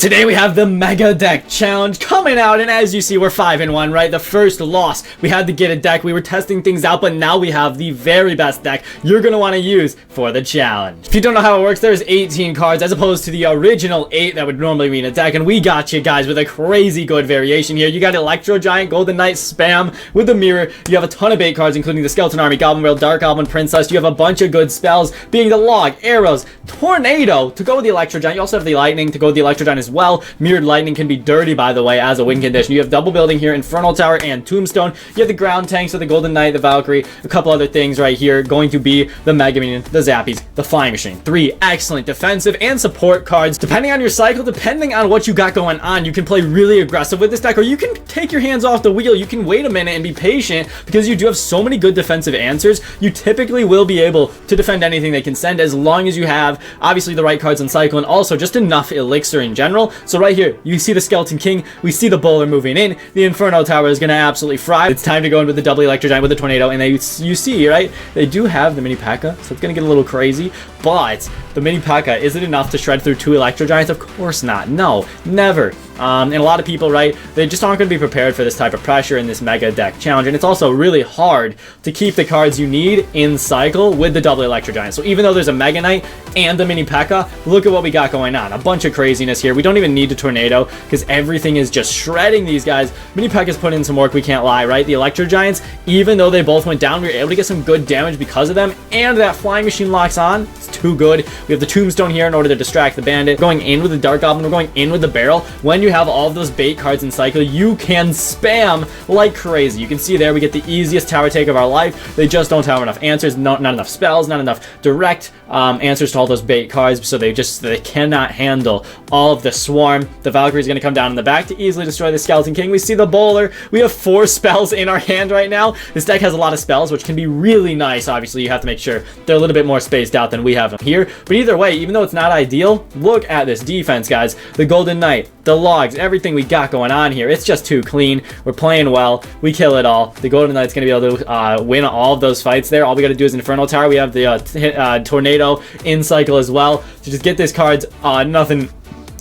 Today we have the Mega Deck Challenge coming out, and as you see, we're 5-1, right? The first loss, we had to get a deck. We were testing things out, but now we have the very best deck you're going to want to use for the challenge. If you don't know how it works, there's 18 cards as opposed to the original 8 that would normally be in a deck, and we got you guys with a crazy good variation here. You got Electro Giant, Golden Knight, Spam with the Mirror. You have a ton of bait cards, including the Skeleton Army, Goblin Barrel, Dark Goblin, Princess. You have a bunch of good spells, being the Log, Arrows, Tornado to go with the Electro Giant. You also have the Lightning to go with the Electro Giant as well. Mirrored Lightning can be dirty, by the way, as a win condition. You have Double Building here, Infernal Tower, and Tombstone. You have the Ground Tanks, so the Golden Knight, the Valkyrie, a couple other things right here. Going to be the Mega Minion, the Zappies, the Flying Machine. 3 excellent defensive and support cards. Depending on your cycle, depending on what you got going on, you can play really aggressive with this deck, or you can take your hands off the wheel. You can wait a minute and be patient because you do have so many good defensive answers. You typically will be able to defend anything they can send as long as you have, obviously, the right cards on cycle and also just enough elixir in general. So right here, you see the Skeleton King, we see the Bowler moving in, the Inferno Tower is going to absolutely fry. It's time to go in with the double Electro Giant with the Tornado, and you see, right, they do have the Mini P.E.K.K.A, so it's going to get a little crazy, but the Mini P.E.K.K.A, is it enough to shred through 2 Electro Giants? Of course not. No, never. And a lot of people, right, they just aren't going to be prepared for this type of pressure in this Mega Deck Challenge, and it's also really hard to keep the cards you need in cycle with the double Electro Giant. So even though there's a Mega Knight and the Mini P.E.K.K.A, look at what we got going on. A bunch of craziness here. We don't even need the Tornado because everything is just shredding these guys. Mini P.E.K.K.A's put in some work, we can't lie, right? The Electro Giants, even though they both went down, we were able to get some good damage because of them, and that Flying Machine locks on. It's too good. We have the Tombstone here in order to distract the Bandit. Going in with the Dark Goblin, we're going in with the Barrel. When you have all of those bait cards in cycle, you can spam like crazy. You can see there we get the easiest tower take of our life. They just don't have enough answers, not enough spells, not enough direct answers to all those bait cards, so they cannot handle all of the swarm. The Valkyrie is going to come down in the back to easily destroy the Skeleton King. We see the Bowler. We have 4 spells in our hand right now. This deck has a lot of spells, which can be really nice. Obviously, you have to make sure they're a little bit more spaced out than we have them here, but either way, even though it's not ideal, look at this defense, guys. The Golden Knight, the Logs, everything we got going on here, it's just too clean. We're playing well. We kill it all. The Golden Knight's going to be able to win all of those fights there. All we got to do is Inferno Tower. We have the Tornado in cycle as well to just get these cards.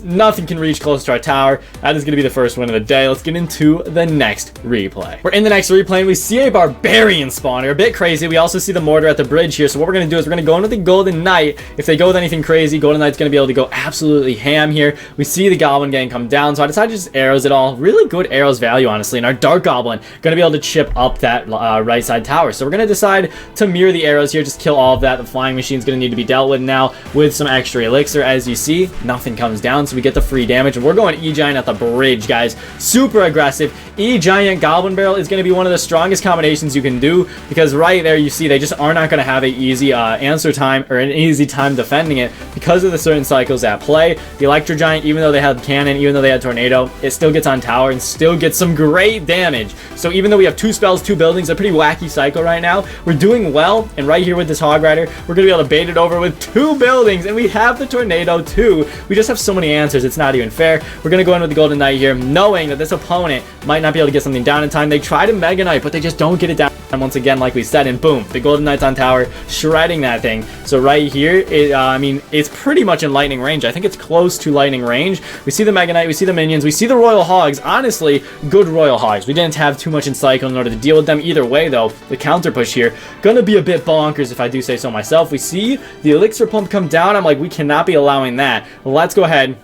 Nothing can reach close to our tower. That is going to be the first win of the day. Let's get into the next replay. We're in the next replay, and we see a Barbarian spawner. A bit crazy. We also see the Mortar at the bridge here. So what we're going to do is we're going to go in with the Golden Knight. If they go with anything crazy, Golden Knight's going to be able to go absolutely ham here. We see the Goblin Gang come down, so I decided to just arrows it all. Really good arrows value, honestly. And our Dark Goblin going to be able to chip up that right side tower. So we're going to decide to mirror the arrows here. Just kill all of that. The Flying Machine's going to need to be dealt with now with some extra elixir. As you see, nothing comes down, so we get the free damage, and we're going E-Giant at the bridge, guys. Super aggressive. E-Giant Goblin Barrel is going to be one of the strongest combinations you can do, because right there you see they just are not going to have an easy answer time or an easy time defending it because of the certain cycles at play. The Electro Giant, even though they had Cannon, even though they had Tornado, it still gets on tower and still gets some great damage. So even though we have 2 spells, 2 buildings, a pretty wacky cycle right now, we're doing well. And right here with this Hog Rider, we're going to be able to bait it over with 2 buildings, and we have the Tornado too. We just have so many answers, it's not even fair. We're going to go in with the Golden Knight here, knowing that this opponent might not be able to get something down in time. They try to Mega Knight, but they just don't get it down once again, like we said, and boom, the Golden Knight's on tower, shredding that thing. So right here, I mean, it's pretty much in lightning range. I think it's close to lightning range. We see the Mega Knight, we see the minions, we see the Royal Hogs. Honestly, good Royal Hogs. We didn't have too much in cycle in order to deal with them. Either way, though, the counter push here, gonna be a bit bonkers if I do say so myself. We see the Elixir Pump come down. I'm like, we cannot be allowing that. Let's go ahead,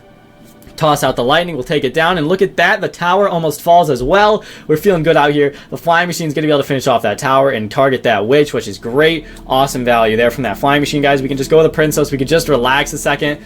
toss out the Lightning, we'll take it down, and look at that, the tower almost falls as well. We're feeling good out here. The Flying Machine's going to be able to finish off that tower and target that Witch, which is great. Awesome value there from that Flying Machine, guys. We can just go with the Princess, we can just relax a second,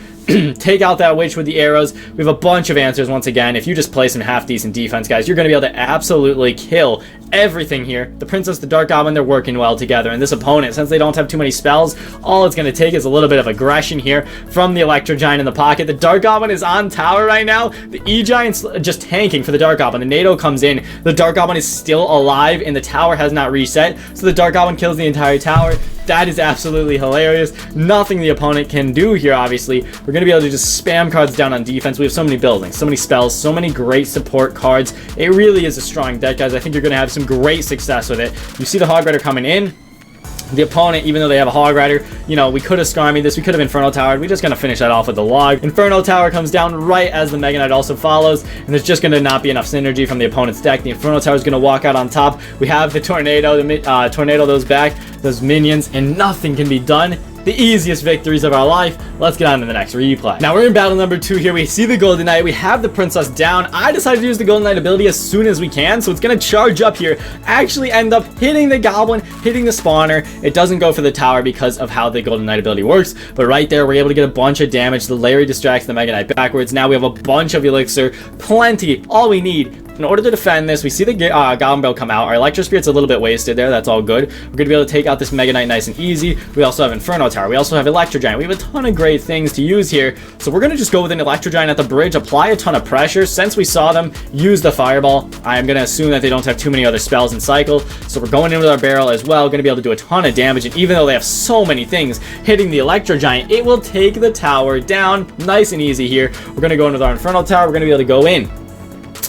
take out that Witch with the arrows. We have a bunch of answers once again. If you just play some half-decent defense, guys, you're going to be able to absolutely kill everything here. The Princess, the Dark Goblin, they're working well together, and this opponent, since they don't have too many spells, all it's going to take is a little bit of aggression here from the Electro Giant in the pocket. The Dark Goblin is on tower right now. The E-Giant's just tanking for the Dark Goblin. The NATO comes in. The Dark Goblin is still alive, and the tower has not reset, so the Dark Goblin kills the entire tower. That is absolutely hilarious. Nothing the opponent can do here, obviously. We're going to be able to just spam cards down on defense. We have so many buildings, so many spells, so many great support cards. It really is a strong deck, guys. I think you're going to have some great success with it. You see the Hog Rider coming in. The opponent, even though they have a Hog Rider, you know, we could have Skarmied this, we could have Inferno Towered. We're just going to finish that off with the log. Inferno Tower comes down right as the Mega Knight also follows, and there's just going to not be enough synergy from the opponent's deck. The Inferno Tower is going to walk out on top. We have the Tornado, Tornado those back, those minions, and nothing can be done. The easiest victories of our life. Let's get on to the next replay. Now we're in battle number 2 here. We see the Golden Knight. We have the Princess down. I decided to use the Golden Knight ability as soon as we can, so it's going to charge up here. Actually end up hitting the Goblin, hitting the spawner. It doesn't go for the tower because of how the Golden Knight ability works, but right there we're able to get a bunch of damage. The Larry distracts the Mega Knight backwards. Now we have a bunch of Elixir. Plenty. All we need. In order to defend this, we see the Goblin Bell come out. Our Electro Spirit's a little bit wasted there. That's all good. We're going to be able to take out this Mega Knight nice and easy. We also have Inferno Tower. We also have Electro Giant. We have a ton of great things to use here. So we're going to just go with an Electro Giant at the bridge, apply a ton of pressure. Since we saw them use the Fireball, I'm going to assume that they don't have too many other spells in cycle. So we're going in with our barrel as well. Going to be able to do a ton of damage. And even though they have so many things hitting the Electro Giant, it will take the tower down nice and easy here. We're going to go in with our Inferno Tower. We're going to be able to go in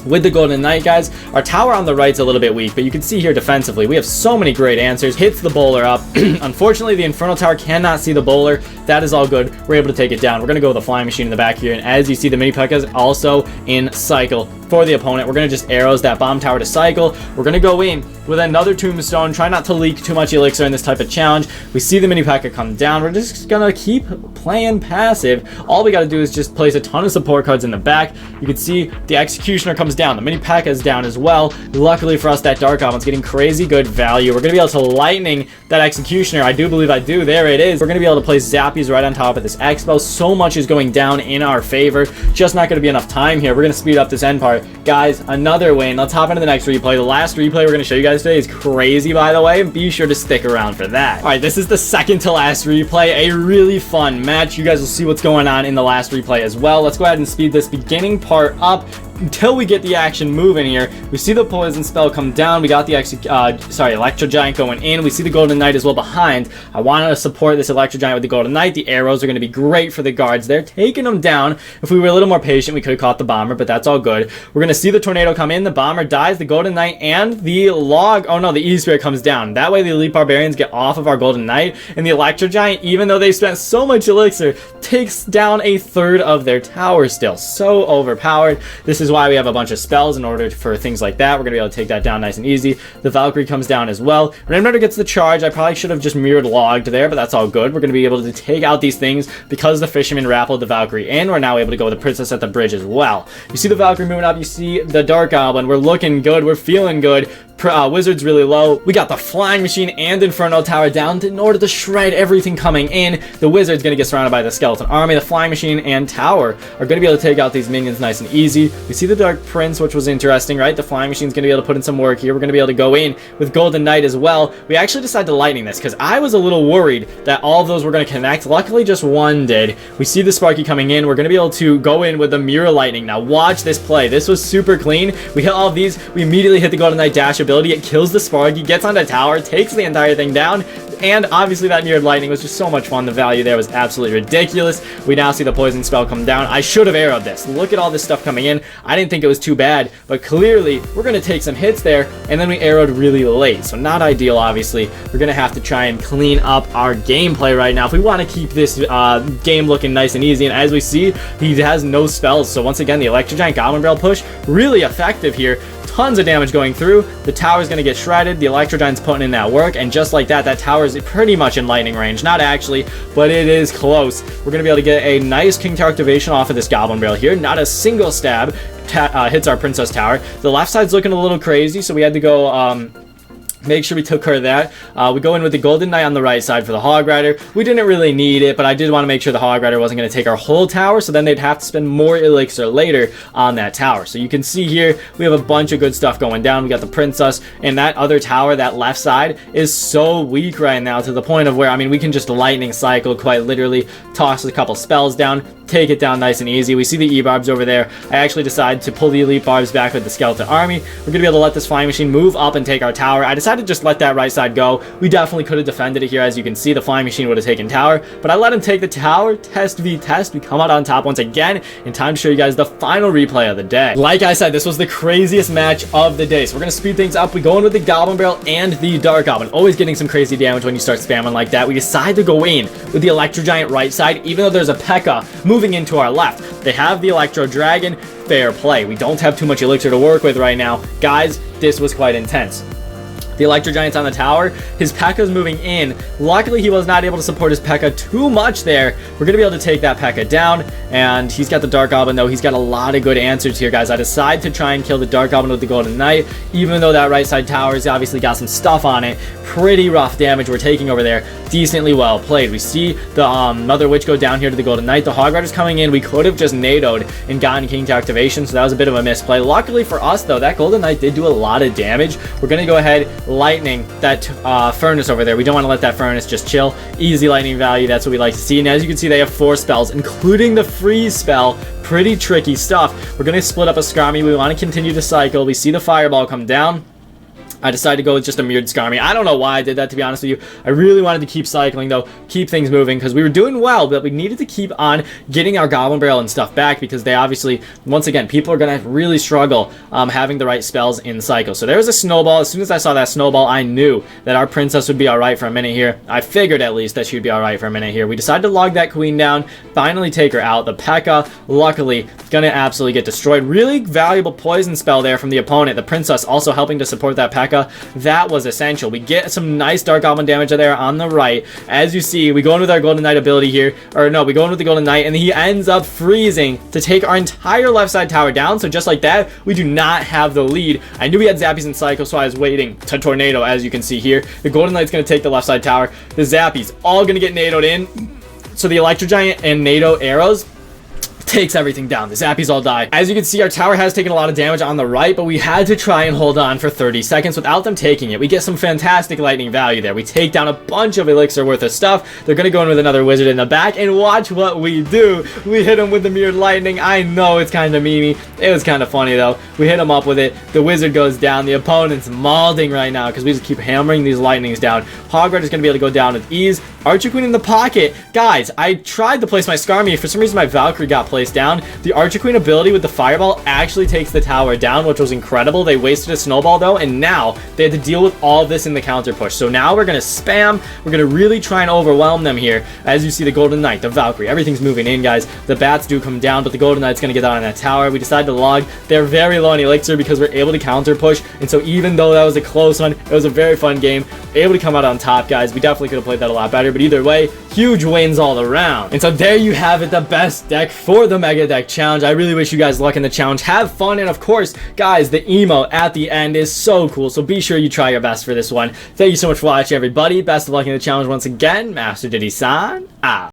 with the Golden Knight, guys. Our tower on the right's a little bit weak, but you can see here defensively, we have so many great answers. Hits the bowler up. Unfortunately, the Inferno Tower cannot see the bowler. That is all good. We're able to take it down. We're going to go with the Flying Machine in the back here, and as you see, the Mini P.E.K.K.A is also in cycle for the opponent. We're going to just arrows that bomb tower to cycle. We're going to go in with another Tombstone. Try not to leak too much Elixir in this type of challenge. We see the Mini P.E.K.K.A come down. We're just going to keep playing passive. All we got to do is just place a ton of support cards in the back. You can see the Executioner comes down. The Mini P.E.K.K.A is down as well. Luckily for us, that Dark Goblin's getting crazy good value. We're going to be able to Lightning that Executioner. I do believe I do. There it is. We're going to be able to place Zappies right on top of this Expo. So much is going down in our favor. Just not going to be enough time here. We're going to speed up this end part. Guys, another win. Let's hop into the next replay. The last replay we're going to show you guys today is crazy, by the way. Be sure to stick around for that. All right, this is the second to last replay. A really fun match. You guys will see what's going on in the last replay as well. Let's go ahead and speed this beginning part up until we get the action moving here. We see the Poison Spell come down. We got the Electro Giant going in. We see the Golden Knight as well behind. I wanted to support this Electro Giant with the Golden Knight. The arrows are going to be great for the guards. They're taking them down. If we were a little more patient, we could have caught the Bomber, but that's all good. We're going to see the Tornado come in. The Bomber dies. The Golden Knight and the Log. Oh no, the Easy Spirit comes down. That way the Elite Barbarians get off of our Golden Knight. And the Electro Giant, even though they spent so much Elixir, takes down a third of their tower still. So overpowered. This is why we have a bunch of spells in order for things like that. We're going to be able to take that down nice and easy. The Valkyrie comes down as well. Rainmeadow gets the charge. I probably should have just mirrored logged there, but that's all good. We're going to be able to take out these things because the Fisherman rappelled the Valkyrie, and we're now able to go with the Princess at the bridge as well. You see the Valkyrie moving up. You see the Dark Goblin. We're looking good. We're feeling good. Wizard's really low. We got the Flying Machine and Inferno Tower down in order to shred everything coming in. The Wizard's going to get surrounded by the Skeleton Army. The Flying Machine and Tower are going to be able to take out these minions nice and easy. We see the Dark Prince, which was interesting, right? The Flying Machine's going to be able to put in some work here. We're going to be able to go in with Golden Knight as well. We actually decided to Lightning this because I was a little worried that all of those were going to connect. Luckily, just one did. We see the Sparky coming in. We're going to be able to go in with the Mirror Lightning. Now, watch this play. This was super clean. We hit all of these. We immediately hit the Golden Knight dash ability. It kills the Sparky, gets on the tower, takes the entire thing down, and obviously that mirrored lightning was just so much fun. The value there was absolutely ridiculous. We now see the poison spell come down. I should have arrowed this. Look at all this stuff coming in. I didn't think it was too bad, but clearly we're going to take some hits there, and then we arrowed really late, so not ideal. Obviously we're going to have to try and clean up our gameplay right now if we want to keep this game looking nice and easy. And as we see, he has no spells, so once again the Electro Giant Goblin Barrel push really effective here. Tons of damage going through. The tower's going to get shredded. The Electro Giant's putting in that work, and just like that, that tower is pretty much in lightning range. Not actually, but it is close. We're going to be able to get a nice King Tower activation off of this Goblin Barrel here. Not a single stab hits our Princess Tower. The left side's looking a little crazy, so we had to go make sure we took care of that. We go in with the Golden Knight on the right side for the Hog Rider. We didn't really need it, but I did want to make sure the Hog Rider wasn't going to take our whole tower, so then they'd have to spend more Elixir later on that tower. So you can see here, we have a bunch of good stuff going down. We got the Princess, and that other tower, that left side, is so weak right now to the point of where, I mean, we can just lightning cycle, quite literally, toss a couple spells down, take it down nice and easy. We see the E-Barbs over there. I actually decide to pull the Elite Barbs back with the Skeleton Army. We're going to be able to let this Flying Machine move up and take our tower. I decided to just let that right side go. We definitely could have defended it here. As you can see, the Flying Machine would have taken tower, but I let him take the tower. Test v test. We come out on top once again, and time to show you guys the final replay of the day. Like I said, this was the craziest match of the day, so we're going to speed things up. We go in with the Goblin Barrel and the Dark Goblin, always getting some crazy damage when you start spamming like that. We decide to go in with the Electro Giant right side, even though there's a P.E.K.K.A. moving into our left. They have the Electro Dragon. Fair play. We don't have too much elixir to work with right now. Guys, this was quite intense. The Electro Giant's on the tower. His P.E.K.K.A's moving in. Luckily, he was not able to support his P.E.K.K.A. too much there. We're going to be able to take that P.E.K.K.A. down. And he's got the Dark Goblin, though. He's got a lot of good answers here, guys. I decide to try and kill the Dark Goblin with the Golden Knight, even though that right side tower's obviously got some stuff on it. Pretty rough damage we're taking over there. Decently well played. We see the Mother Witch go down here to the Golden Knight. The Hog Rider's coming in. We could have just NATO'd and gotten King to activation, so that was a bit of a misplay. Luckily for us, though, that Golden Knight did do a lot of damage. We're going to go ahead, lightning that furnace over there. We don't want to let that furnace just chill. Easy lightning value. That's what we like to see. And as you can see, they have 4 spells, including the freeze spell. Pretty tricky stuff. We're going to split up a Skarmy. We want to continue to cycle. We see the fireball come down. I decided to go with just a mirrored Skarmy. I don't know why I did that, to be honest with you. I really wanted to keep cycling, though, keep things moving, because we were doing well, but we needed to keep on getting our Goblin Barrel and stuff back, because they obviously, once again, people are going to really struggle having the right spells in cycle. So there was a snowball. As soon as I saw that snowball, I knew that our princess would be alright for a minute here. I figured, at least, that she would be alright for a minute here. We decided to log that queen down, finally take her out. The P.E.K.K.A., luckily, going to absolutely get destroyed. Really valuable poison spell there from the opponent. The princess also helping to support that P.E.K.K.A. That was essential. We get some nice Dark Goblin damage there on the right. As you see, we go in with our Golden Knight ability here. Or no, we go in with the Golden Knight, and he ends up freezing to take our entire left side tower down. So just like that, we do not have the lead. I knew we had Zappies in cycle, so I was waiting to tornado, as you can see here. The Golden Knight's going to take the left side tower. The Zappies all going to get NATO'd in. So the Electro Giant and NATO arrows takes everything down. The Zappies all die. As you can see, our tower has taken a lot of damage on the right, but we had to try and hold on for 30 seconds without them taking it. We get some fantastic lightning value there. We take down a bunch of elixir worth of stuff. They're going to go in with another wizard in the back, and watch what we do. We hit him with the mirrored lightning. I know it's kind of memey. It was kind of funny, though. We hit him up with it. The wizard goes down. The opponent's mauling right now because we just keep hammering these lightnings down. Hog Rider's going to be able to go down with ease. Archer Queen in the pocket. Guys, I tried to place my Skarmy. For some reason, my Valkyrie got placed down. The Archer Queen ability with the fireball actually takes the tower down, which was incredible. They wasted a snowball, though, and now they had to deal with all of this in the counter push. So now we're going to spam. We're going to really try and overwhelm them here. As you see, the Golden Knight, the Valkyrie, everything's moving in, guys. The bats do come down, but the Golden Knight's going to get down on that tower. We decided to log. They're very low on elixir because we're able to counter push, and so even though that was a close one, it was a very fun game. Able to come out on top, guys. We definitely could have played that a lot better, but either way, huge wins all around. And so there you have it, the best deck for the Mega Deck Challenge. I really wish you guys luck in the challenge. Have fun, and of course, guys, the emote at the end is so cool, so be sure you try your best for this one. Thank you so much for watching, everybody. Best of luck in the challenge once again. Master Diddy-san, out.